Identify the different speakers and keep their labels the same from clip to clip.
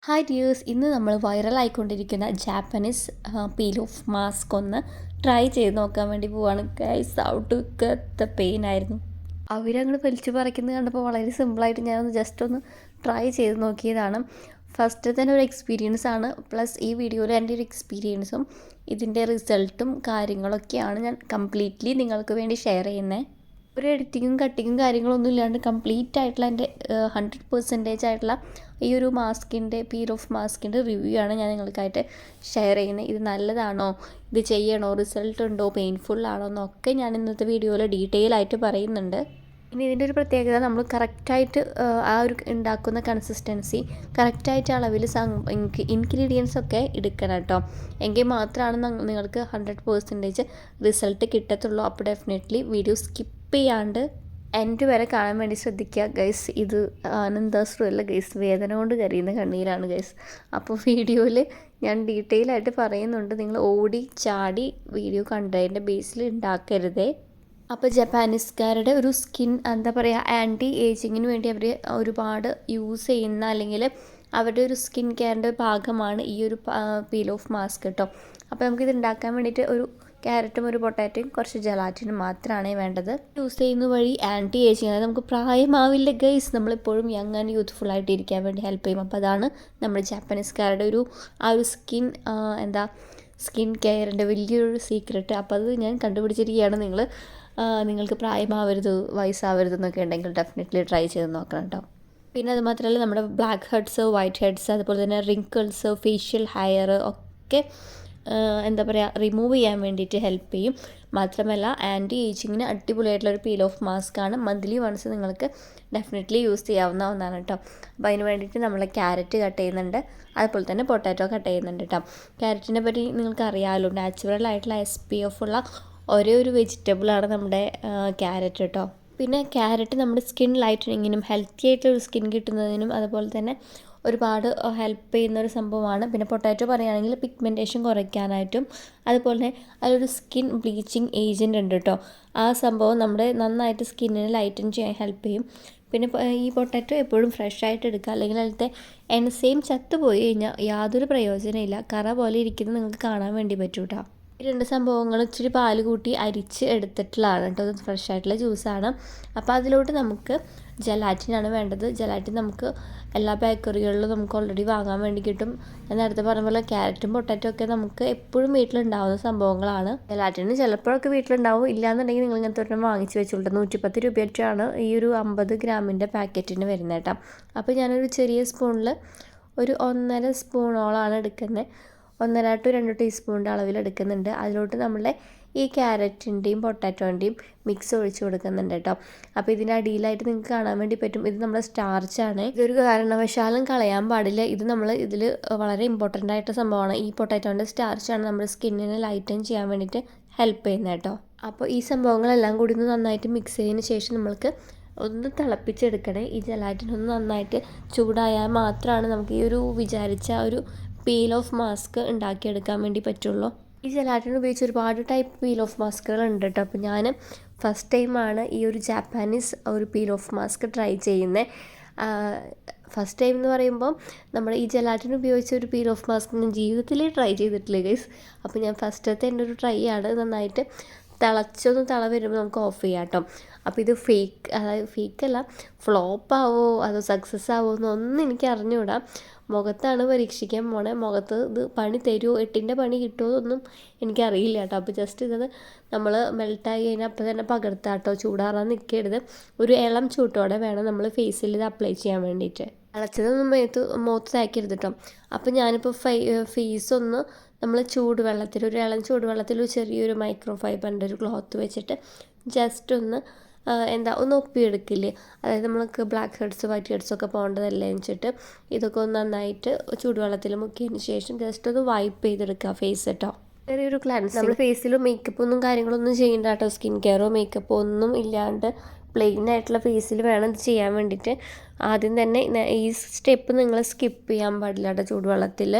Speaker 1: Hi dears, ഇന്ന് നമ്മൾ വൈറലായിക്കൊണ്ടിരിക്കുന്ന Japanese peel off mask ഒന്ന് ട്രൈ ചെയ്ത് നോക്കാൻ വേണ്ടി പോവാണ്. ഗൈസ്, ഔട്ട് പെയിൻ ആയിരുന്നു. അവരങ്ങോട്ട് വലിച്ചു പറിക്കുന്നത് കണ്ടപ്പോൾ വളരെ സിമ്പിളായിട്ട് ഞാനൊന്ന് ജസ്റ്റ് ഒന്ന് ട്രൈ ചെയ്ത് നോക്കിയതാണ്. ഫസ്റ്റ് തന്നെ ഒരു എക്സ്പീരിയൻസ് ആണ്. പ്ലസ് ഈ വീഡിയോയിൽ എൻ്റെ ഒരു എക്സ്പീരിയൻസും ഇതിൻ്റെ റിസൾട്ടും കാര്യങ്ങളൊക്കെയാണ് ഞാൻ കംപ്ലീറ്റ്ലി നിങ്ങൾക്ക് വേണ്ടി ഷെയർ ചെയ്യുന്നത്. ഒരു എഡിറ്റിങ്ങും കട്ടിങ്ങും കാര്യങ്ങളൊന്നും ഇല്ലാണ്ട് കംപ്ലീറ്റ് ആയിട്ടുള്ള എൻ്റെ 100% ആയിട്ടുള്ള ഈ ഒരു പീൽ ഓഫ് മാസ്കിൻ്റെ റിവ്യൂ ആണ് ഞാൻ നിങ്ങൾക്കായിട്ട് ഷെയർ ചെയ്യുന്നത്. ഇത് നല്ലതാണോ, ഇത് ചെയ്യണോ, റിസൾട്ട് ഉണ്ടോ, പെയിൻഫുൾ ആണോ എന്നൊക്കെ ഞാൻ ഇന്നത്തെ വീഡിയോയിൽ ഡീറ്റെയിൽ ആയിട്ട് പറയുന്നുണ്ട്. ഇനി ഇതിൻ്റെ ഒരു പ്രത്യേകത, നമ്മൾ കറക്റ്റായിട്ട് ആ ഒരു ഉണ്ടാക്കുന്ന കൺസിസ്റ്റൻസി കറക്റ്റായിട്ട് അളവിൽ ഇൻഗ്രീഡിയൻസ് ഒക്കെ എടുക്കണം കേട്ടോ. എങ്കിൽ മാത്രമാണ് നിങ്ങൾക്ക് 100% റിസൾട്ട് കിട്ടത്തുള്ളൂ. അപ്പോൾ ഡെഫിനറ്റ്ലി വീഡിയോ സ്കിപ്പ് ചെയ്യാണ്ട് എൻ്റെ വരെ കാണാൻ വേണ്ടി ശ്രദ്ധിക്കുക ഗൈസ്. ഇത് ആനന്ദാശ്രുവല്ല ഗൈസ്, വേദന കൊണ്ട് കരയുന്ന കണ്ണീരാണ് ഗൈസ്. അപ്പോൾ വീഡിയോയിൽ ഞാൻ ഡീറ്റെയിൽ ആയിട്ട് പറയുന്നുണ്ട്. നിങ്ങൾ ഓടി ചാടി വീഡിയോ കണ്ടതിൻ്റെ ബേസിൽ ഉണ്ടാക്കരുതേ. അപ്പോൾ ജപ്പാനീസുകാരുടെ ഒരു സ്കിൻ എന്താ പറയുക, ആൻറ്റി ഏജിങ്ങിന് വേണ്ടി അവർ ഒരുപാട് യൂസ് ചെയ്യുന്ന, അല്ലെങ്കിൽ അവരുടെ ഒരു സ്കിൻ കെയറിൻ്റെ ഭാഗമാണ് ഈ ഒരു പീൽ ഓഫ് മാസ്ക് കേട്ടോ. അപ്പോൾ നമുക്കിത് ഉണ്ടാക്കാൻ വേണ്ടിയിട്ട് ഒരു ക്യാരറ്റും ഒരു പൊട്ടാറ്റോയും കുറച്ച് ജലാറ്റിനും മാത്രമാണ് വേണ്ടത്. യൂസ് ചെയ്യുന്ന വഴി ആൻറ്റി ഏജിങ്, അതായത് നമുക്ക് പ്രായമാവില്ല ഗൈസ്, നമ്മളെപ്പോഴും യങ് ആൻഡ് യൂത്ത്ഫുൾ ആയിട്ട് ഇരിക്കാൻ വേണ്ടി ഹെൽപ്പ് ചെയ്യും. അപ്പോൾ അതാണ് നമ്മുടെ ജാപ്പനീസുകാരുടെ ഒരു സ്കിൻ കെയറിൻ്റെ വലിയൊരു സീക്രട്ട്. അപ്പോൾ അത് ഞാൻ കണ്ടുപിടിച്ചിരിക്കുകയാണ്. നിങ്ങൾക്ക് പ്രായമാവരുത്, വയസ്സാവരുത് എന്നൊക്കെ ഉണ്ടെങ്കിൽ ഡെഫിനറ്റ്ലി ട്രൈ ചെയ്ത് നോക്കണം കേട്ടോ. പിന്നെ അത് മാത്രമല്ല, നമ്മുടെ ബ്ലാക്ക് ഹെഡ്സ്, വൈറ്റ് ഹെഡ്സ്, അതുപോലെ തന്നെ റിങ്കിൾസ്, ഫേഷ്യൽ ഹെയർ ഒക്കെ റിമൂവ് ചെയ്യാൻ വേണ്ടിയിട്ട് ഹെൽപ്പ് ചെയ്യും. മാത്രമല്ല ആൻറ്റി ഏജിങ്ങിന് അടിപൊളിയായിട്ടുള്ളൊരു പീൽ ഓഫ് മാസ്ക് ആണ്. മന്ത്ലി വൺസ് നിങ്ങൾക്ക് ഡെഫിനറ്റ്ലി യൂസ് ചെയ്യാവുന്ന ഒന്നാണ് കേട്ടോ. അപ്പോൾ അതിന് വേണ്ടിയിട്ട് നമ്മൾ ക്യാരറ്റ് കട്ട് ചെയ്യുന്നുണ്ട്, അതുപോലെ തന്നെ പൊട്ടാറ്റോ കട്ട് ചെയ്യുന്നുണ്ട് കേട്ടോ. ക്യാരറ്റിനെ പറ്റി നിങ്ങൾക്ക് അറിയാമല്ലോ, നാച്ചുറൽ ആയിട്ടുള്ള SPF ഉള്ള ഒരേ ഒരു വെജിറ്റബിളാണ് നമ്മുടെ ക്യാരറ്റ് കേട്ടോ. പിന്നെ ക്യാരറ്റ് നമ്മുടെ സ്കിൻ ലൈറ്റനിങ്ങിനും ഹെൽത്തി ആയിട്ടുള്ളൊരു സ്കിൻ കിട്ടുന്നതിനും അതുപോലെ തന്നെ ഒരുപാട് ഹെൽപ്പ് ചെയ്യുന്ന ഒരു സംഭവമാണ്. പിന്നെ പൊട്ടാറ്റോ പറയുകയാണെങ്കിൽ പിഗ്മെൻറ്റേഷൻ കുറയ്ക്കാനായിട്ടും അതുപോലെ തന്നെ അതിലൊരു സ്കിൻ ബ്ലീച്ചിങ് ഏജൻറ്റ് ഉണ്ട് കേട്ടോ. ആ സംഭവം നമ്മുടെ നന്നായിട്ട് സ്കിന്നിനെ ലൈറ്റൻ ചെയ്യാൻ ഹെൽപ്പ് ചെയ്യും. പിന്നെ ഈ പൊട്ടാറ്റോ എപ്പോഴും ഫ്രഷ് ആയിട്ട് എടുക്കുക, അല്ലെങ്കിൽ അതിലത്തെ എൻസൈം ചത്തുപോയി കഴിഞ്ഞാൽ യാതൊരു പ്രയോജനമില്ല, കറ പോലെ ഇരിക്കുന്നത് നിങ്ങൾക്ക് കാണാൻ വേണ്ടി പറ്റും കേട്ടോ. ഈ രണ്ട് സംഭവങ്ങൾ ഇച്ചിരി പാല് കൂട്ടി അരിച്ച് എടുത്തിട്ടുള്ളതാണ് കേട്ടോ. ഇത് ഫ്രഷ് ആയിട്ടുള്ള ജ്യൂസാണ്. അപ്പോൾ അതിലോട്ട് നമുക്ക് ജലാറ്റിനാണ് വേണ്ടത്. ജലാറ്റിൻ നമുക്ക് എല്ലാ ബേക്കറികളിലും നമുക്ക് ഓൾറെഡി വാങ്ങാൻ വേണ്ടി കിട്ടും. ഞാൻ നേരത്തെ പറഞ്ഞ പോലെ ക്യാരറ്റും പൊട്ടാറ്റോ ഒക്കെ നമുക്ക് എപ്പോഴും വീട്ടിലുണ്ടാവുന്ന സംഭവങ്ങളാണ്. ജലാറ്റിന് ചിലപ്പോഴൊക്കെ വീട്ടിലുണ്ടാവും, ഇല്ലയെന്നുണ്ടെങ്കിൽ നിങ്ങൾ ഇങ്ങനത്തെ ഒരെണ്ണം വാങ്ങിച്ച് വെച്ചോളൂ. 110 രൂപയാണ് ഈ ഒരു 50 ഗ്രാമിൻ്റെ പാക്കറ്റിന് വരുന്നത് കേട്ടോ. അപ്പോൾ ഞാനൊരു ചെറിയ സ്പൂണിൽ ഒരു 1.5 സ്പൂണോളമാണ് എടുക്കുന്നത്. 1.5 to 2 ടീസ്പൂണിൻ്റെ അളവിൽ എടുക്കുന്നുണ്ട്. അതിലോട്ട് നമ്മളെ ഈ ക്യാരറ്റിൻ്റെയും പൊട്ടാറ്റോൻ്റെയും മിക്സ് ഒഴിച്ച് കൊടുക്കുന്നുണ്ട് കേട്ടോ. അപ്പോൾ ഇതിൻ്റെ അടിയിലായിട്ട് നിങ്ങൾക്ക് കാണാൻ വേണ്ടി പറ്റും, ഇത് നമ്മുടെ സ്റ്റാർച്ചാണ്. ഇതൊരു കാരണവശാലും കളയാൻ പാടില്ല. ഇതിൽ വളരെ ഇമ്പോർട്ടൻ്റ് ആയിട്ട് സംഭവമാണ്. ഈ പൊട്ടാറ്റോൻ്റെ സ്റ്റാർച്ചാണ് നമ്മുടെ സ്കിന്നിനെ ലൈറ്റൻ ചെയ്യാൻ വേണ്ടിയിട്ട് ഹെൽപ്പ് ചെയ്യുന്നത് കേട്ടോ. അപ്പോൾ ഈ സംഭവങ്ങളെല്ലാം കൂടി ഒന്ന് നന്നായിട്ട് മിക്സ് ചെയ്തതിന് ശേഷം നമ്മൾക്ക് ഒന്ന് തിളപ്പിച്ചെടുക്കണേ. ഈ ജലാറ്റിനൊന്ന് നന്നായിട്ട് ചൂടായാൽ മാത്രമാണ് നമുക്ക് ഈ ഒരു വിചാരിച്ച ഒരു പീൽ ഓഫ് മാസ്ക് ഉണ്ടാക്കിയെടുക്കാൻ വേണ്ടി പറ്റുള്ളൂ. ഈ ജലാറ്റിൻ ഉപയോഗിച്ച് ഒരുപാട് ടൈപ്പ് പീൽ ഓഫ് മാസ്കുകൾ ഉണ്ട് കേട്ടോ. അപ്പോൾ ഞാൻ ഫസ്റ്റ് ടൈമാണ് ഈ ഒരു ജാപ്പാനീസ് ഒരു പീൽ ഓഫ് മാസ്ക് ട്രൈ ചെയ്യുന്നത്. ഫസ്റ്റ് ടൈം എന്ന് പറയുമ്പോൾ നമ്മൾ ഈ ജലാറ്റിൻ ഉപയോഗിച്ച ഒരു പീൽ ഓഫ് മാസ്ക് ഞാൻ ജീവിതത്തിൽ ട്രൈ ചെയ്തിട്ടില്ല ഗൈസ്. അപ്പോൾ ഞാൻ ഫസ്റ്റത്തെ എൻ്റെ ഒരു ട്രൈ ആണ്. നന്നായിട്ട് തിള വരുമ്പോൾ നമുക്ക് ഓഫ് ചെയ്യാം കേട്ടോ. അപ്പോൾ ഇത് ഫേക്കല്ല, ഫ്ലോപ്പാവോ അതോ സക്സസ് ആവോ എന്നൊന്നും എനിക്ക് അറിഞ്ഞുകൂടാ. മുഖത്താണ് പരീക്ഷിക്കാൻ പോണേ. മുഖത്ത് ഇത് പണി തരുമോ, 8ൻ്റെ പണി കിട്ടുമോ എന്നൊന്നും എനിക്കറിയില്ല കേട്ടോ. അപ്പോൾ ജസ്റ്റ് ഇത് നമ്മൾ മെൽട്ടായി കഴിഞ്ഞാൽ അപ്പോൾ തന്നെ പകർത്താം കേട്ടോ. ചൂടാറാൻ നിൽക്കരുത്. ഒരു ഇളം ചൂട്ടോടെ വേണം നമ്മൾ ഫേസിൽ ഇത് അപ്ലൈ ചെയ്യാൻ വേണ്ടിയിട്ട്. തിളച്ചതൊന്നും മുഖത്ത് തേക്കരുത് കേട്ടോ. അപ്പോൾ ഞാനിപ്പോൾ ഫേസൊന്ന് നമ്മൾ ഒരു ഇളം ചൂടുവെള്ളത്തിൽ ഒരു ചെറിയൊരു മൈക്രോ ഫൈബറിൻ്റെ ഒരു ക്ലോത്ത് വെച്ചിട്ട് ജസ്റ്റ് ഒന്ന് ഒപ്പിയെടുക്കില്ലേ, അതായത് നമ്മൾക്ക് ബ്ലാക്ക് ഹെഡ്സ് വൈറ്റ് ഹെഡ്സ് ഒക്കെ പോകേണ്ടതല്ലേ വെച്ചിട്ട് ഇതൊക്കെ ഒന്ന് നന്നായിട്ട് ചൂടുവെള്ളത്തിൽ മുക്കിയതിന് ശേഷം ജസ്റ്റ് ഒന്ന് വൈപ്പ് ചെയ്തെടുക്കുക ഫേസ് കേട്ടോ. ചെറിയൊരു ക്ലൻസ്, നമ്മൾ ഫേസിൽ മേക്കപ്പൊന്നും കാര്യങ്ങളൊന്നും ചെയ്യണ്ട കേട്ടോ. സ്കിൻ കെയറോ മേക്കപ്പോ ഒന്നും ഇല്ലാണ്ട് പ്ലെയിൻ ആയിട്ടുള്ള ഫേസിൽ വേണം ഇത് ചെയ്യാൻ വേണ്ടിയിട്ട്. ആദ്യം തന്നെ ഈ സ്റ്റെപ്പ് നിങ്ങൾ സ്കിപ്പ് ചെയ്യാൻ പാടില്ല കേട്ടോ. ചൂടുവെള്ളത്തിൽ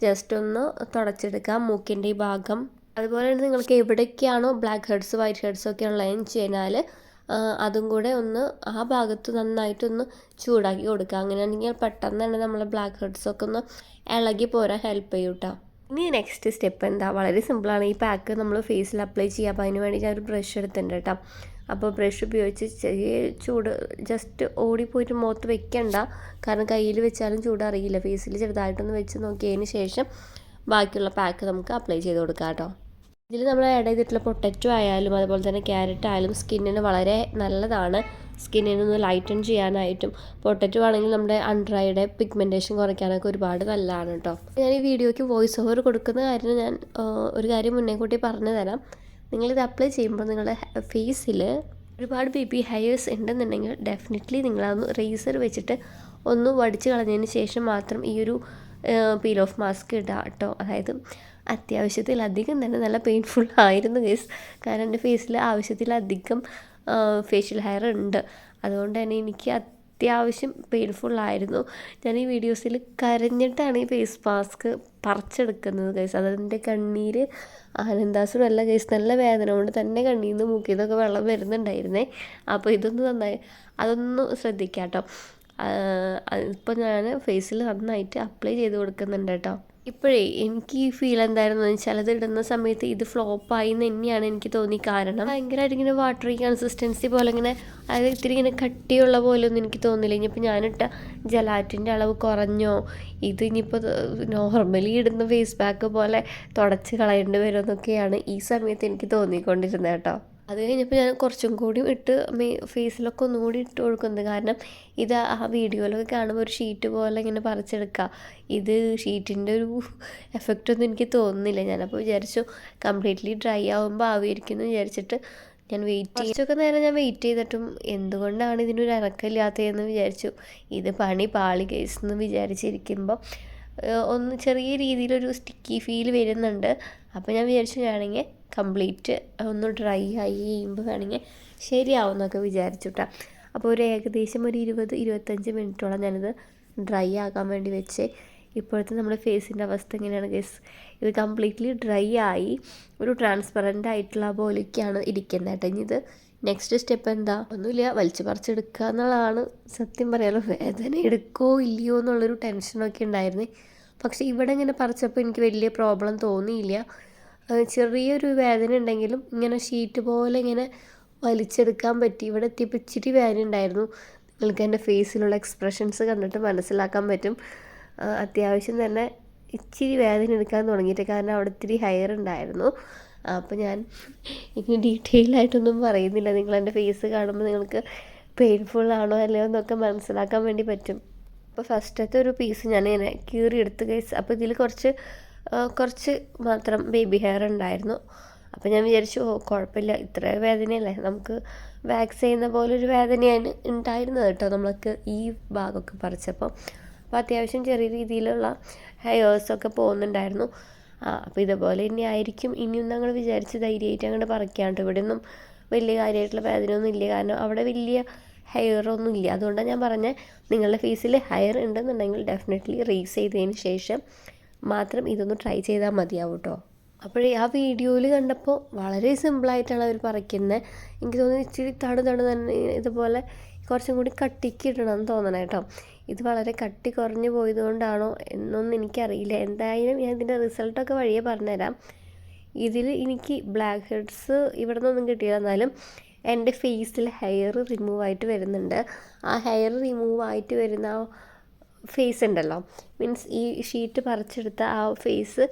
Speaker 1: ജസ്റ്റ് ഒന്ന് തുടച്ചെടുക്കുക മൂക്കിൻ്റെ ഈ ഭാഗം. അതുപോലെ തന്നെ നിങ്ങൾക്ക് എവിടേക്കാണോ ബ്ലാക്ക് ഹെഡ്സ് വൈറ്റ് ഹെഡ്സ് ഒക്കെ ഉള്ളതെന്ന് വെച്ച് കഴിഞ്ഞാൽ അതും കൂടെ ഒന്ന് ആ ഭാഗത്ത് നന്നായിട്ടൊന്ന് ചൂടാക്കി കൊടുക്കുക. അങ്ങനെയാണെങ്കിൽ പെട്ടെന്ന് തന്നെ നമ്മളെ ബ്ലാക്ക് ഹെഡ്സൊക്കെ ഒന്ന് ഇളകി പോരാൻ ഹെൽപ്പ് ചെയ്യും കേട്ടോ. ഇനി നെക്സ്റ്റ് സ്റ്റെപ്പ് എന്താ, വളരെ സിമ്പിളാണ്. ഈ പാക്ക് നമ്മൾ ഫേസിൽ അപ്ലൈ ചെയ്യുക. അപ്പോൾ അതിന് വേണ്ടി ഞാനൊരു ബ്രഷ് എടുത്തിട്ടുണ്ട് കേട്ടോ. അപ്പോൾ ബ്രഷ് ഉപയോഗിച്ച് ചെറിയ ചൂട് ജസ്റ്റ് ഓടിപ്പോയിട്ട് മുഖത്ത് വെക്കണ്ട, കാരണം കയ്യിൽ വെച്ചാലും ചൂട് അറിയില്ല. ഫേസിൽ ചെറുതായിട്ടൊന്ന് വെച്ച് നോക്കിയതിന് ശേഷം ബാക്കിയുള്ള പാക്ക് നമുക്ക് അപ്ലൈ ചെയ്ത് കൊടുക്കാം കേട്ടോ. ഇതിൽ നമ്മൾ ആഡ് ചെയ്തിട്ടുള്ള പൊട്ടറ്റോ ആയാലും അതുപോലെ തന്നെ ക്യാരറ്റ് ആയാലും സ്കിന്നിന് വളരെ നല്ലതാണ്. സ്കിന്നിനൊന്ന് ലൈറ്റൻ ചെയ്യാനായിട്ടും പൊട്ടറ്റോ ആണെങ്കിൽ നമ്മുടെ അണ്ടർ ഐയുടെ പിഗ്മെൻറ്റേഷൻ കുറയ്ക്കാനൊക്കെ ഒരുപാട് നല്ലതാണ് കേട്ടോ. ഞാൻ ഈ വീഡിയോയ്ക്ക് വോയിസ് ഓവർ കൊടുക്കുന്ന കാര്യം ഞാൻ ഒരു കാര്യം മുന്നേ കൂട്ടി പറഞ്ഞു തരാം. നിങ്ങളിത് അപ്ലൈ ചെയ്യുമ്പോൾ നിങ്ങളുടെ ഫേസിൽ ഒരുപാട് ബേബി ഹെയർസ് ഉണ്ടെന്നുണ്ടെങ്കിൽ ഡെഫിനറ്റ്ലി നിങ്ങളതൊന്ന് റേസർ വെച്ചിട്ട് ഒന്ന് വടിച്ച് കളഞ്ഞതിന് ശേഷം മാത്രം ഈ ഒരു പീൽ ഓഫ് മാസ്ക് ഇടുക കേട്ടോ. അതായത് അത്യാവശ്യത്തിലധികം തന്നെ നല്ല പെയിൻഫുൾ ആയിരുന്നു ഗൈസ്, കാരണം എൻ്റെ ഫേസിൽ ആവശ്യത്തിലധികം ഫേഷ്യൽ ഹെയർ ഉണ്ട്. അതുകൊണ്ട് തന്നെ എനിക്ക് അത്യാവശ്യം പെയിൻഫുള്ളായിരുന്നു. ഞാൻ ഈ വീഡിയോസിൽ കരഞ്ഞിട്ടാണ് ഈ ഫേസ് മാസ്ക് പറിച്ചെടുക്കുന്നത് ഗൈസ്. അതെൻ്റെ കണ്ണീര് ആനന്ദാസുരമല്ല ഗൈസ്, നല്ല വേദന കൊണ്ട് തന്നെ കണ്ണീർ നിന്ന് മൂക്കിന്നൊക്കെ വെള്ളം വരുന്നുണ്ടായിരുന്നേ. അപ്പോൾ ഇതൊന്ന് നന്നായി അതൊന്ന് ശ്രദ്ധിക്കാം കേട്ടോ. ഇപ്പോൾ ഞാൻ ഫേസിൽ നന്നായിട്ട് അപ്ലൈ ചെയ്ത് കൊടുക്കുന്നുണ്ട് കേട്ടോ. ഇപ്പോഴേ എനിക്ക് ഈ ഫീൽ എന്തായിരുന്നു വെച്ചാൽ, അത് ഇടുന്ന സമയത്ത് ഇത് ഫ്ലോപ്പായി എന്ന് തന്നെയാണ് എനിക്ക് തോന്നി. കാരണം ഭയങ്കരമായിട്ട് ഇങ്ങനെ വാട്ടറി കൺസിസ്റ്റൻസി പോലെ ഇങ്ങനെ, അതായത് ഇത്തിരി ഇങ്ങനെ കട്ടിയുള്ള പോലെ ഒന്നും എനിക്ക് തോന്നില്ല. ഇനിയിപ്പോൾ ഞാനിട്ട ജലാറ്റിൻ്റെ അളവ് കുറഞ്ഞോ, ഇത് ഇനിയിപ്പോൾ നോർമലി ഇടുന്ന ഫേസ് പാക്ക് പോലെ തുടച്ച് കളയേണ്ടി വരുമെന്നൊക്കെയാണ് ഈ സമയത്ത് എനിക്ക് തോന്നിക്കൊണ്ടിരുന്നത് കേട്ടോ. അത് കഴിഞ്ഞപ്പോൾ ഞാൻ കുറച്ചും കൂടി ഇട്ട് ഫേസിലൊക്കെ ഒന്നും കൂടി ഇട്ട് കൊടുക്കുന്നത്. കാരണം ഇത് ആ വീഡിയോയിലൊക്കെ കാണുമ്പോൾ ഒരു ഷീറ്റ് പോലെ ഇങ്ങനെ പറിച്ചെടുക്കുക. ഇത് ഷീറ്റിൻ്റെ ഒരു എഫക്റ്റൊന്നും എനിക്ക് തോന്നുന്നില്ല. ഞാനപ്പോൾ വിചാരിച്ചു കംപ്ലീറ്റ്ലി ഡ്രൈ ആകുമ്പോൾ ആവിയായിരിക്കും എന്ന് വിചാരിച്ചിട്ട് ഞാൻ കുറച്ചൊക്കെ നേരം ഞാൻ വെയിറ്റ് ചെയ്തിട്ടും എന്തുകൊണ്ടാണ് ഇതിനൊരു അനക്കമില്ലാത്തതെന്ന് വിചാരിച്ചു. ഇത് പണി പാളി കേസ് എന്ന് വിചാരിച്ചിരിക്കുമ്പോൾ ഒന്ന് ചെറിയ രീതിയിലൊരു സ്റ്റിക്കി ഫീൽ വരുന്നുണ്ട്. അപ്പോൾ ഞാൻ വിചാരിച്ചു ഞാണെങ്കിൽ കംപ്ലീറ്റ് ഒന്ന് ഡ്രൈ ആയി കഴിയുമ്പോൾ വേണമെങ്കിൽ ശരിയാവും എന്നൊക്കെ വിചാരിച്ചുട്ടാ. അപ്പോൾ ഒരു ഏകദേശം ഒരു 20-25 മിനിറ്റോളം ഞാനിത് ഡ്രൈ ആകാൻ വേണ്ടി വെച്ച്. ഇപ്പോഴത്തെ നമ്മുടെ ഫേസിൻ്റെ അവസ്ഥ എങ്ങനെയാണ് ഗൈസ്, ഇത് കംപ്ലീറ്റ്ലി ഡ്രൈ ആയി ഒരു ട്രാൻസ്പെറൻ്റ് ആയിട്ടുള്ള പോലെയൊക്കെയാണ് ഇരിക്കുന്നത് കേട്ടോ. ഇനി ഇത് നെക്സ്റ്റ് സ്റ്റെപ്പ് എന്താ, ഒന്നുമില്ല, വലിച്ചു പറിച്ചെടുക്കുക എന്നുള്ളതാണ്. സത്യം പറയാലോ, വേദന എടുക്കോ ഇല്ലയോ എന്നുള്ളൊരു ടെൻഷനൊക്കെ ഉണ്ടായിരുന്നേ. പക്ഷേ ഇവിടെ ഇങ്ങനെ പറിച്ചപ്പോൾ എനിക്ക് വലിയ പ്രോബ്ലം തോന്നിയില്ല. ചെറിയൊരു വേദന ഉണ്ടെങ്കിലും ഇങ്ങനെ ഷീറ്റ് പോലെ ഇങ്ങനെ വലിച്ചെടുക്കാൻ പറ്റി. ഇവിടെ എത്തിയപ്പോൾ ഇച്ചിരി വേദന ഉണ്ടായിരുന്നു. നിങ്ങൾക്ക് എൻ്റെ ഫേസിലുള്ള എക്സ്പ്രഷൻസ് കണ്ടിട്ട് മനസ്സിലാക്കാൻ പറ്റും. അത്യാവശ്യം തന്നെ ഇച്ചിരി വേദന എടുക്കാൻ തുടങ്ങിയിട്ട്, കാരണം അവിടെ ഇത്തിരി ഹെയർ ഉണ്ടായിരുന്നു. അപ്പോൾ ഞാൻ ഇനി ഡീറ്റെയിൽ ആയിട്ടൊന്നും പറയുന്നില്ല. നിങ്ങളെൻ്റെ ഫേസ് കാണുമ്പോൾ നിങ്ങൾക്ക് പെയിൻഫുൾ ആണോ അല്ലയോ എന്നൊക്കെ മനസ്സിലാക്കാൻ വേണ്ടി പറ്റും. അപ്പോൾ ഫസ്റ്റത്തെ ഒരു പീസ് ഞാൻ ഇങ്ങനെ കീറി എടുത്ത് ഗൈസ്. അപ്പോൾ ഇതിൽ കുറച്ച് മാത്രം ബേബി ഹെയർ ഉണ്ടായിരുന്നു. അപ്പോൾ ഞാൻ വിചാരിച്ചു കുഴപ്പമില്ല, ഇത്ര വേദനയല്ലേ, നമുക്ക് വാക്സ് ചെയ്യുന്ന പോലൊരു വേദനയാണ് ഉണ്ടായിരുന്നത് കേട്ടോ നമ്മൾക്ക് ഈ ഭാഗമൊക്കെ പറിച്ചപ്പോൾ. അപ്പോൾ അത്യാവശ്യം ചെറിയ രീതിയിലുള്ള ഹെയർസൊക്കെ പോകുന്നുണ്ടായിരുന്നു. അപ്പോൾ ഇതുപോലെ ഇനി ആയിരിക്കും ഇനിയും ഞങ്ങൾ വിചാരിച്ച് ധൈര്യമായിട്ട് അങ്ങോട്ട് പറിക്കാണ്ട്. ഇവിടെ ഒന്നും വലിയ കാര്യമായിട്ടുള്ള വേദനയൊന്നും ഇല്ല, കാരണം അവിടെ വലിയ ഹെയറൊന്നും ഇല്ല. അതുകൊണ്ടാണ് ഞാൻ പറഞ്ഞത്, നിങ്ങളുടെ ഫേസിൽ ഹെയർ ഉണ്ടെന്നുണ്ടെങ്കിൽ ഡെഫിനറ്റ്ലി റേസ് ചെയ്തതിന് ശേഷം മാത്രം ഇതൊന്ന് ട്രൈ ചെയ്താൽ മതിയാവും കേട്ടോ. അപ്പോഴേ ആ വീഡിയോയിൽ കണ്ടപ്പോൾ വളരെ സിമ്പിളായിട്ടാണ് അവർ പറിക്കുന്നത്. എനിക്ക് തോന്നുന്നു ഇച്ചിരി തന്നെ ഇതുപോലെ കുറച്ചും കൂടി കട്ടിക്ക് ഇടണമെന്ന് തോന്നണം കേട്ടോ. ഇത് വളരെ കട്ടി കുറഞ്ഞു പോയതുകൊണ്ടാണോ എന്നൊന്നും എനിക്കറിയില്ല. എന്തായാലും ഞാൻ ഇതിൻ്റെ റിസൾട്ടൊക്കെ വഴിയേ പറഞ്ഞുതരാം. ഇതിൽ എനിക്ക് ബ്ലാക്ക് ഹെഡ്സ് ഇവിടെ നിന്നൊന്നും കിട്ടിയില്ല, എന്നാലും എൻ്റെ ഫേസിൽ ഹെയർ റിമൂവ് ആയിട്ട് വരുന്നുണ്ട്. ആ ഹെയർ റിമൂവ് ആയിട്ട് വരുന്ന ആ ഫേസ് ഉണ്ടല്ലോ, മീൻസ് ഈ ഷീറ്റ് പറിച്ചെടുത്ത ആ ഫേസ്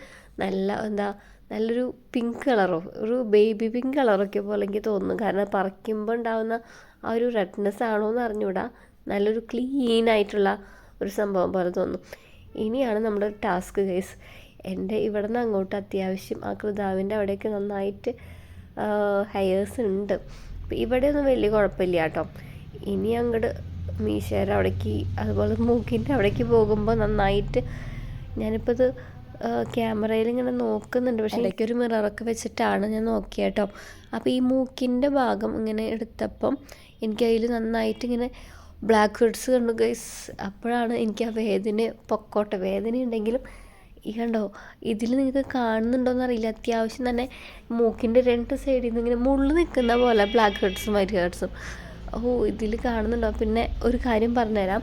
Speaker 1: നല്ലൊരു പിങ്ക് കളറോ ഒരു ബേബി പിങ്ക് കളറൊക്കെ പോലെ എനിക്ക് തോന്നുന്നു. കാരണം പറിക്കുമ്പോൾ ഉണ്ടാകുന്ന ആ ഒരു റെഡ്നെസ് ആണോ എന്ന് അറിഞ്ഞുകൂടാ, നല്ലൊരു ക്ലീൻ ആയിട്ടുള്ള ഒരു സംഭവം പോലെ തോന്നും. ഇനിയാണ് നമ്മുടെ ടാസ്ക് ഗൈസ്. എൻ്റെ ഇവിടെ നിന്ന് അങ്ങോട്ട് അത്യാവശ്യം ആ കൃതാവിൻ്റെ അവിടെയൊക്കെ നന്നായിട്ട് ഹെയർസ് ഉണ്ട്. ഇവിടെയൊന്നും വലിയ കുഴപ്പമില്ല കേട്ടോ. ഇനി അങ്ങോട്ട് മീശയുടെ അവിടേക്ക് അതുപോലെ മൂക്കിൻ്റെ അവിടേക്ക് പോകുമ്പോൾ നന്നായിട്ട് ഞാനിപ്പോൾ ഇത് ക്യാമറയിൽ ഇങ്ങനെ നോക്കുന്നുണ്ട്. പക്ഷേ ഇടയ്ക്കൊരു മിററൊക്കെ വെച്ചിട്ടാണ് ഞാൻ നോക്കിയത് കേട്ടോ. അപ്പോൾ ഈ മൂക്കിൻ്റെ ഭാഗം ഇങ്ങനെ എടുത്തപ്പം എനിക്കതിൽ നന്നായിട്ട് ഇങ്ങനെ ബ്ലാക്ക് ഹെഡ്സ് കണ്ടു ഗൈസ്. അപ്പോഴാണ് എനിക്ക് ആ വേദന പൊക്കോട്ടെ, വേദന ഉണ്ടെങ്കിലും ഈ കണ്ടോ, ഇതിൽ നിങ്ങൾക്ക് കാണുന്നുണ്ടോയെന്ന് അറിയില്ല, അത്യാവശ്യം തന്നെ മൂക്കിൻ്റെ 2 സൈഡിൽ നിന്ന് ഇങ്ങനെ മുള്ളു നിൽക്കുന്ന പോലെ ബ്ലാക്ക് ഹെഡ്സും വൈറ്റ് ഹെഡ്സും. ഇതിൽ കാണുന്നുണ്ടോ? പിന്നെ ഒരു കാര്യം പറഞ്ഞുതരാം,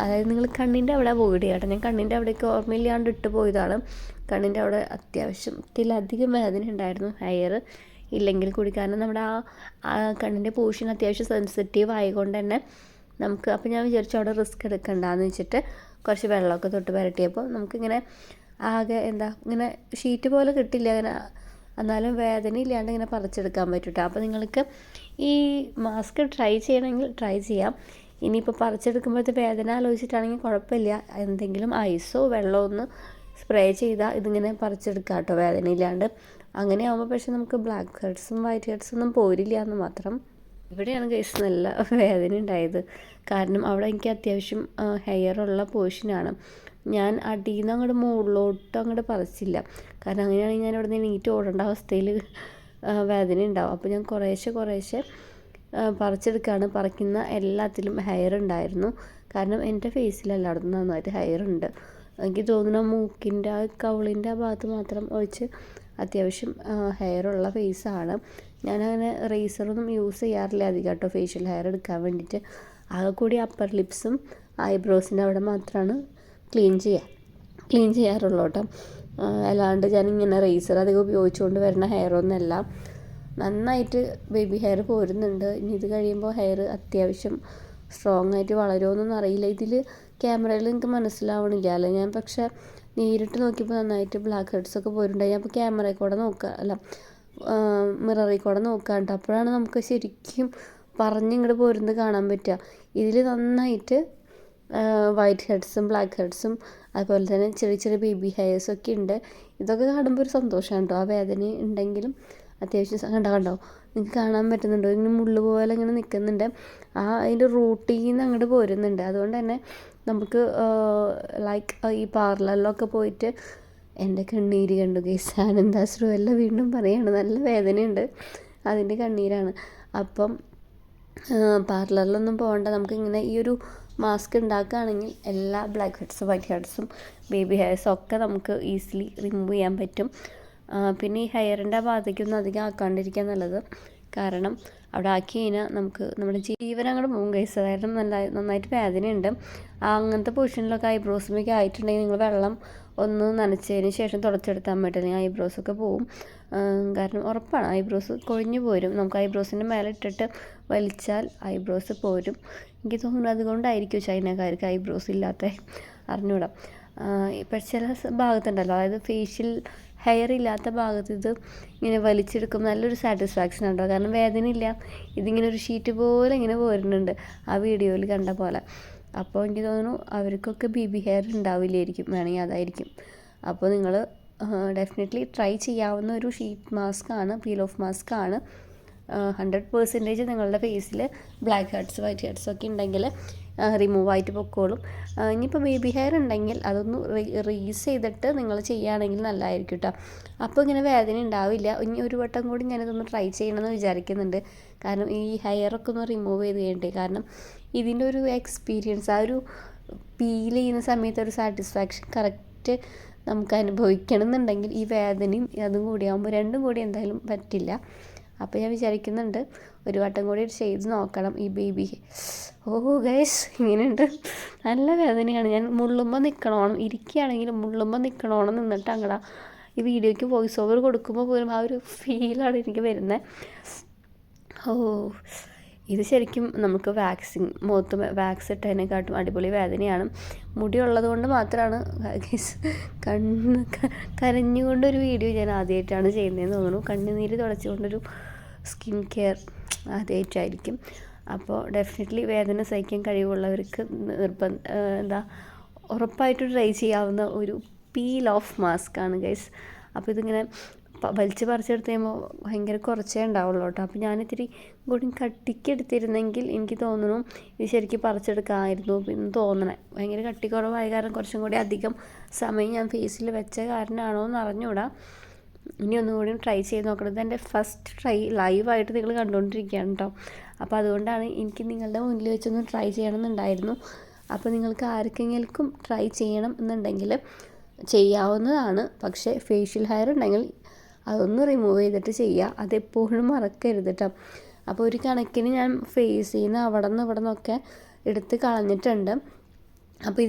Speaker 1: അതായത് നിങ്ങൾ കണ്ണിൻ്റെ അവിടെ അവോയ്ഡ് ചെയ്യാം കേട്ടോ. ഞാൻ കണ്ണിൻ്റെ അവിടേക്ക് ഓർമ്മയില്ലാണ്ട് ഇട്ട് പോയതാണ്. കണ്ണിൻ്റെ അവിടെ അത്യാവശ്യത്തിലധികം വേദന ഉണ്ടായിരുന്നു ഹെയർ ഇല്ലെങ്കിൽ കൂടി. കാരണം നമ്മുടെ ആ കണ്ണിൻ്റെ പോർഷൻ അത്യാവശ്യം സെൻസിറ്റീവ് ആയതുകൊണ്ട് തന്നെ നമുക്ക്, അപ്പോൾ ഞാൻ വിചാരിച്ചു അവിടെ റിസ്ക് എടുക്കണ്ടെന്ന് വെച്ചിട്ട് കുറച്ച് വെള്ളമൊക്കെ തൊട്ട് പുരട്ടിയപ്പോൾ നമുക്കിങ്ങനെ ആകെ ഇങ്ങനെ ഷീറ്റ് പോലെ കിട്ടില്ല, അങ്ങനെ എന്നാലും വേദന ഇല്ലാണ്ട് ഇങ്ങനെ പറിച്ചെടുക്കാൻ പറ്റൂട്ടോ. അപ്പോൾ നിങ്ങൾക്ക് ഈ മാസ്ക് ട്രൈ ചെയ്യണമെങ്കിൽ ട്രൈ ചെയ്യാം. ഇനിയിപ്പോൾ പറിച്ചെടുക്കുമ്പോഴത്തെ വേദന ആലോചിച്ചിട്ടാണെങ്കിൽ കുഴപ്പമില്ല, എന്തെങ്കിലും ഐസോ വെള്ളമോ ഒന്ന് സ്പ്രേ ചെയ്താൽ ഇതിങ്ങനെ പറിച്ചെടുക്കാം കേട്ടോ, വേദന ഇല്ലാണ്ട്. അങ്ങനെ ആകുമ്പോൾ പക്ഷേ നമുക്ക് ബ്ലാക്ക് ഹെഡ്സും വൈറ്റ് ഹെഡ്സും ഒന്നും പോരില്ല എന്ന് മാത്രം. ഇവിടെയാണ് ഗൈസ് നല്ല വേദന ഉണ്ടായത്. കാരണം അവിടെ എനിക്ക് അത്യാവശ്യം ഹെയറുള്ള പോർഷനാണ്. ഞാൻ അടിയിൽ നിന്ന് അങ്ങോട്ട് മുകളിലോട്ട് അങ്ങോട്ട് പറിച്ചില്ല, കാരണം അങ്ങനെയാണെങ്കിൽ ഞാൻ ഇവിടെ നിന്ന് നീറ്റ് ഓടേണ്ട അവസ്ഥയിൽ വേദന ഉണ്ടാവും. അപ്പോൾ ഞാൻ കുറേശ്ശെ പറിച്ചെടുക്കുകയാണ്. പറിക്കുന്ന എല്ലാത്തിലും ഹെയർ ഉണ്ടായിരുന്നു. കാരണം എൻ്റെ ഫേസിൽ എല്ലായിടത്തും നന്നായിട്ട് ഹെയർ ഉണ്ട്. എനിക്ക് തോന്നുന്നു മൂക്കിൻ്റെ കവിളിൻ്റെ ആ ഭാഗത്ത് മാത്രം ഒഴിച്ച് അത്യാവശ്യം ഹെയറുള്ള ഫേസാണ്. ഞാനങ്ങനെ റേസറൊന്നും യൂസ് ചെയ്യാറില്ല അധികം കേട്ടോ ഫേഷ്യൽ ഹെയർ എടുക്കാൻ വേണ്ടിയിട്ട്. ആകെ കൂടി അപ്പർ ലിപ്സും ഐബ്രോസിൻ്റെ അവിടെ മാത്രമാണ് ക്ലീൻ ചെയ്യാറുള്ളൂ കേട്ടോ. അല്ലാണ്ട് ഞാനിങ്ങനെ റേസർ അധികം ഉപയോഗിച്ചുകൊണ്ട് വരുന്ന ഹെയറൊന്നുമല്ല. നന്നായിട്ട് ബേബി ഹെയർ പോരുന്നുണ്ട്. ഇനി ഇത് കഴിയുമ്പോൾ ഹെയർ അത്യാവശ്യം സ്ട്രോങ് ആയിട്ട് വളരുമോയെന്നൊന്നും അറിയില്ല. ഇതിൽ ക്യാമറയിൽ എനിക്ക് മനസ്സിലാവണില്ല അല്ലേ. ഞാൻ പക്ഷേ നേരിട്ട് നോക്കിയപ്പോൾ നന്നായിട്ട് ബ്ലാക്ക് ഹെഡ്സൊക്കെ പോരുന്നുണ്ടായി. അപ്പോൾ ക്യാമറയിൽ കൂടെ മിററിൽ കൂടെ നോക്കാണ്ട് അപ്പോഴാണ് നമുക്ക് ശരിക്കും പറഞ്ഞിങ്ങോട്ട് പോരുന്നത് കാണാൻ പറ്റുക. ഇതിൽ നന്നായിട്ട് വൈറ്റ് ഹെഡ്സും ബ്ലാക്ക് ഹെഡ്സും അതുപോലെ തന്നെ ചെറിയ ബേബി ഹെയർസൊക്കെ ഉണ്ട്. ഇതൊക്കെ കാണുമ്പോൾ ഒരു സന്തോഷമാണ് കേട്ടോ. ആ വേദന ഉണ്ടെങ്കിലും അത്യാവശ്യം കണ്ടോ നിങ്ങൾക്ക് കാണാൻ പറ്റുന്നുണ്ടോ, ഇങ്ങനെ മുള്ളു പോലെ ഇങ്ങനെ നിൽക്കുന്നുണ്ട്. അതിൻ്റെ റൂട്ടിൽ നിന്ന് അങ്ങോട്ട് പോരുന്നുണ്ട്. അതുകൊണ്ട് തന്നെ നമുക്ക് ഈ പാർലറിലൊക്കെ പോയിട്ട് എൻ്റെ കണ്ണീര് കണ്ടു ഗൈസ്, ആനന്ദാശ്രു എല്ലാം വീണ്ടും പറയുകയാണ്, നല്ല വേദനയുണ്ട്, അതിൻ്റെ കണ്ണീരാണ്. അപ്പം പാർലറിലൊന്നും പോകണ്ട, നമുക്കിങ്ങനെ ഈ ഒരു മാസ്ക് ഉണ്ടാക്കുകയാണെങ്കിൽ എല്ലാ ബ്ലാക്ക് ഹെഡ്സും വൈറ്റ് ഹെഡ്സും ബേബി ഹെയർസും ഒക്കെ നമുക്ക് ഈസിലി റിമൂവ് ചെയ്യാൻ പറ്റും. പിന്നെ ഈ ഹെയറിൻ്റെ ഭാഗത്തേക്കൊന്നും അധികം ആക്കാണ്ടിരിക്കാൻ നല്ലത്. കാരണം അവിടെ ആക്കി കഴിഞ്ഞാൽ നമുക്ക് നമ്മുടെ ജീവൻ അങ്ങോട്ട് പോകും ഗൈസ്. കാരണം നന്നായിട്ട് വേദനയുണ്ട്. അങ്ങനത്തെ പൊസിഷനിലൊക്കെ ഐബ്രോസിമൊക്കെ ആയിട്ടുണ്ടെങ്കിൽ നിങ്ങൾ വെള്ളം ഒന്ന് നനച്ചതിന് ശേഷം തുടച്ചെടുത്താൽ പറ്റില്ല, ഐബ്രോസൊക്കെ പോവും. കാരണം ഉറപ്പാണ് ഐബ്രോസ് കൊഴിഞ്ഞു പോരും. നമുക്ക് ഐബ്രോസിൻ്റെ മേലെ ഇട്ടിട്ട് വലിച്ചാൽ ഐബ്രോസ് പോരും. എനിക്ക് തോന്നുന്നു അതുകൊണ്ടായിരിക്കും ചൈനക്കാർക്ക് ഐബ്രോസ് ഇല്ലാത്ത, അറിഞ്ഞൂടാ. ഇപ്പം ചില ഭാഗത്തുണ്ടല്ലോ, അതായത് ഫേഷ്യൽ ഹെയർ ഇല്ലാത്ത ഭാഗത്ത് ഇത് ഇങ്ങനെ വലിച്ചെടുക്കും, നല്ലൊരു സാറ്റിസ്ഫാക്ഷൻ ഉണ്ടോ. കാരണം വേദനയില്ല, ഇതിങ്ങനെ ഒരു ഷീറ്റ് പോലെ ഇങ്ങനെ പോരുന്നുണ്ട് ആ വീഡിയോയിൽ കണ്ട പോലെ. അപ്പോൾ എനിക്ക് തോന്നുന്നു അവർക്കൊക്കെ ബേബി ഹെയർ ഉണ്ടാവില്ലായിരിക്കും, വേണമെങ്കിൽ അതായിരിക്കും. അപ്പോൾ നിങ്ങൾ ഡെഫിനറ്റ്ലി ട്രൈ ചെയ്യാവുന്ന ഒരു ഷീറ്റ് മാസ്ക് ആണ്, പീൽ ഓഫ് മാസ്ക് ആണ്. 100% നിങ്ങളുടെ ഫേസിൽ ബ്ലാക്ക് ഹെഡ്സ് വൈറ്റ് ഹെഡ്സ് ഒക്കെ ഉണ്ടെങ്കിൽ റിമൂവ് ആയിട്ട് പൊക്കോളും. ഇനിയിപ്പോൾ ബേബി ഹെയർ ഉണ്ടെങ്കിൽ അതൊന്ന് റീസ് ചെയ്തിട്ട് നിങ്ങൾ ചെയ്യുകയാണെങ്കിൽ നല്ലതായിരിക്കും കേട്ടോ. അപ്പോൾ ഇങ്ങനെ വേദന ഉണ്ടാവില്ല. ഇനി ഒരു വട്ടം കൂടി ഞാനിതൊന്ന് ട്രൈ ചെയ്യണമെന്ന് വിചാരിക്കുന്നുണ്ട്. കാരണം ഈ ഹെയറൊക്കെ ഒന്ന് റിമൂവ് ചെയ്ത് കഴിഞ്ഞിട്ട്, കാരണം ഇതിൻ്റെ ഒരു എക്സ്പീരിയൻസ്, ആ ഒരു പീൽ ചെയ്യുന്ന സമയത്ത് ഒരു സാറ്റിസ്ഫാക്ഷൻ കറക്റ്റ് നമുക്ക് അനുഭവിക്കണം എന്നുണ്ടെങ്കിൽ ഈ വേദനയും അതും കൂടിയാകുമ്പോൾ രണ്ടും കൂടി എന്തായാലും പറ്റില്ല. അപ്പോൾ ഞാൻ വിചാരിക്കുന്നുണ്ട് ഒരു വട്ടം കൂടി ചെയ്ത് നോക്കണം ഈ ബേബി. ഗൈസ് ഇങ്ങനെയുണ്ട്, നല്ല വേദനയാണ്. ഞാൻ മുള്ളുമ്പോൾ നിൽക്കണോണം, ഇരിക്കുകയാണെങ്കിലും മുള്ളുമ്പോൾ നിൽക്കണോണം നിന്നിട്ട് അങ്ങടാ ഈ വീഡിയോയ്ക്ക് വോയിസ് ഓവർ കൊടുക്കുമ്പോൾ പോലും ആ ഒരു ഫീലാണ് എനിക്ക് വരുന്നത്. ഇത് ശരിക്കും നമുക്ക് മുഖത്ത് വാക്സ് ഇട്ടതിനെക്കാട്ടും അടിപൊളി വേദനയാണ്. മുടിയുള്ളത് കൊണ്ട് മാത്രമാണ് കരഞ്ഞുകൊണ്ടൊരു വീഡിയോ ഞാൻ ആദ്യമായിട്ടാണ് ചെയ്യുന്നതെന്ന് തോന്നുന്നു. കണ്ണുനീര് തുടച്ചുകൊണ്ടൊരു സ്കിൻ കെയർ ആദ്യമായിട്ടായിരിക്കും. അപ്പോൾ ഡെഫിനറ്റ്ലി വേദന സഹിക്കാൻ കഴിവുള്ളവർക്ക് ഉറപ്പായിട്ട് ട്രൈ ചെയ്യാവുന്ന ഒരു പീൽ ഓഫ് മാസ്ക് ആണ് ഗൈസ്. അപ്പോൾ ഇതിങ്ങനെ വലിച്ച് പറിച്ചെടുത്ത് കഴിയുമ്പോൾ ഭയങ്കര കുറച്ചേ ഉണ്ടാവുള്ളൂ കേട്ടോ. അപ്പോൾ ഞാനിത്തിരി കൂടി കട്ടിക്കെടുത്തിരുന്നെങ്കിൽ എനിക്ക് തോന്നുന്നു ഇത് ശരിക്കും പറിച്ചെടുക്കാമായിരുന്നു എന്ന് തോന്നണേ. ഭയങ്കര കട്ടി കുറവായ കാരണം കുറച്ചും കൂടി അധികം സമയം ഞാൻ ഫേസിൽ വെച്ച കാരണമാണോ എന്ന് അറിഞ്ഞൂടാ. ഇനി ഒന്നുകൂടി ട്രൈ ചെയ്ത് നോക്കണം. ഇതെൻ്റെ ഫസ്റ്റ് ട്രൈ ലൈവായിട്ട് നിങ്ങൾ കണ്ടുകൊണ്ടിരിക്കുകയാണ് കേട്ടോ. അപ്പോൾ അതുകൊണ്ടാണ് എനിക്ക് നിങ്ങളുടെ മുന്നിൽ വെച്ചൊന്ന് ട്രൈ ചെയ്യണമെന്നുണ്ടായിരുന്നു. അപ്പോൾ നിങ്ങൾക്ക് ആർക്കെങ്കിലും ട്രൈ ചെയ്യണം എന്നുണ്ടെങ്കിൽ ചെയ്യാവുന്നതാണ്. പക്ഷേ ഫേഷ്യൽ ഹെയർ ഉണ്ടെങ്കിൽ അതൊന്ന് റിമൂവ് ചെയ്തിട്ട് ചെയ്യുക. അതെപ്പോഴും മറക്കരുത് കേട്ടോ. അപ്പോൾ ഒരു കണക്കിന് ഞാൻ ഫേസിൽ നിന്ന് അവിടെ നിന്നൊക്കെ എടുത്ത് കളഞ്ഞിട്ടുണ്ട്. അപ്പോൾ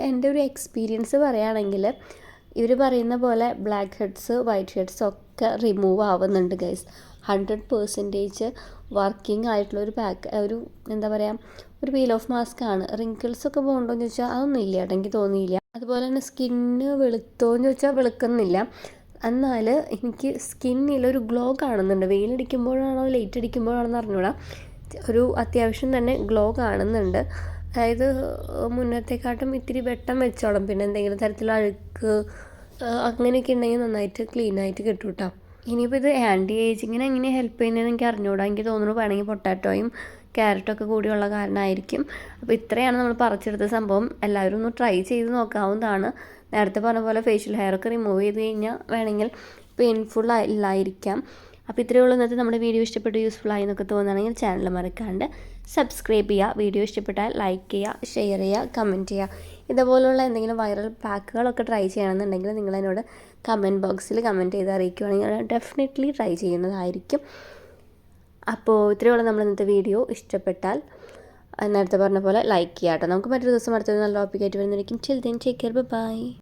Speaker 1: എൻ്റെ ഒരു എക്സ്പീരിയൻസ് പറയുകയാണെങ്കിൽ ഇവർ പറയുന്ന പോലെ ബ്ലാക്ക് ഹെഡ്സ് വൈറ്റ് ഹെഡ്സ് ഒക്കെ റിമൂവ് ആവുന്നുണ്ട് ഗൈസ്. 100% വർക്കിംഗ് ആയിട്ടുള്ള ഒരു എന്താ പറയുക, ഒരു പീൽ ഓഫ് മാസ്ക് ആണ്. റിങ്കിൾസൊക്കെ പോകണ്ടോയെന്ന് ചോദിച്ചാൽ അതൊന്നും ഇല്ല കേട്ടോ, എനിക്ക് തോന്നിയില്ല. അതുപോലെ തന്നെ സ്കിന്ന് വെളുത്തോന്ന് ചോദിച്ചാൽ വെളുക്കുന്നില്ല. എന്നാൽ എനിക്ക് സ്കിന്നിലൊരു ഗ്ലോ കാണുന്നുണ്ട്. വെയിലടിക്കുമ്പോഴാണോ ലൈറ്റ് അടിക്കുമ്പോഴാണെന്ന് അറിഞ്ഞൂടാ, ഒരു അത്യാവശ്യം തന്നെ ഗ്ലോ കാണുന്നുണ്ട്. അതായത് മുന്നത്തെക്കാട്ടും ഇത്തിരി വെട്ടം വെച്ചോളും. പിന്നെ എന്തെങ്കിലും തരത്തിലുള്ള അഴുക്ക് അങ്ങനെയൊക്കെ ഉണ്ടെങ്കിൽ നന്നായിട്ട് ക്ലീനായിട്ട് കിട്ടും കേട്ടോ. ഇനിയിപ്പോൾ ഇത് ആൻറ്റി ഏജിങ്ങിന് എങ്ങനെ ഹെൽപ്പ് ചെയ്യുന്നതെന്ന് എനിക്ക് അറിഞ്ഞൂടാ. എനിക്ക് തോന്നുന്നു വേണമെങ്കിൽ പൊട്ടാറ്റോയും ക്യാരറ്റൊക്കെ കൂടിയുള്ള കാരണമായിരിക്കും. അപ്പോൾ ഇത്രയാണ് നമ്മൾ പറിച്ചെടുത്ത സംഭവം. എല്ലാവരും ഒന്ന് ട്രൈ ചെയ്ത് നോക്കാവുന്നതാണ്. നേരത്തെ പറഞ്ഞ പോലെ ഫേഷ്യൽ ഹെയറൊക്കെ റിമൂവ് ചെയ്ത് കഴിഞ്ഞാൽ വേണമെങ്കിൽ പെയിൻഫുൾ ഇല്ലായിരിക്കാം. അപ്പോൾ ഇത്രയേ ഉള്ളൂ ഇന്നത്തെ നമ്മുടെ വീഡിയോ. ഇഷ്ടപ്പെട്ട് യൂസ്ഫുൾ ആയി എന്നൊക്കെ തോന്നുകയാണെങ്കിൽ ചാനൽ മറക്കാണ്ട് സബ്സ്ക്രൈബ് ചെയ്യുക. വീഡിയോ ഇഷ്ടപ്പെട്ടാൽ ലൈക്ക് ചെയ്യുക, ഷെയർ ചെയ്യുക, കമൻറ്റ് ചെയ്യുക. ഇതുപോലുള്ള എന്തെങ്കിലും വൈറൽ പാക്കുകളൊക്കെ ട്രൈ ചെയ്യണമെന്നുണ്ടെങ്കിൽ നിങ്ങളെന്നോട് കമൻറ്റ് ബോക്സിൽ കമൻറ്റ് ചെയ്ത് അറിയിക്കുകയാണെങ്കിൽ ഡെഫിനറ്റ്ലി ട്രൈ ചെയ്യുന്നതായിരിക്കും. അപ്പോൾ ഇത്രയേ ഉള്ളൂ നമ്മൾ ഇന്നത്തെ വീഡിയോ. ഇഷ്ടപ്പെട്ടാൽ നേരത്തെ പറഞ്ഞ പോലെ ലൈക്ക് ചെയ്യാം കേട്ടോ. നമുക്ക് മറ്റൊരു ദിവസം അടുത്തൊരു നല്ല ടോപ്പിക്കായിട്ട് വരുന്നതായിരിക്കും. Till then take care, by.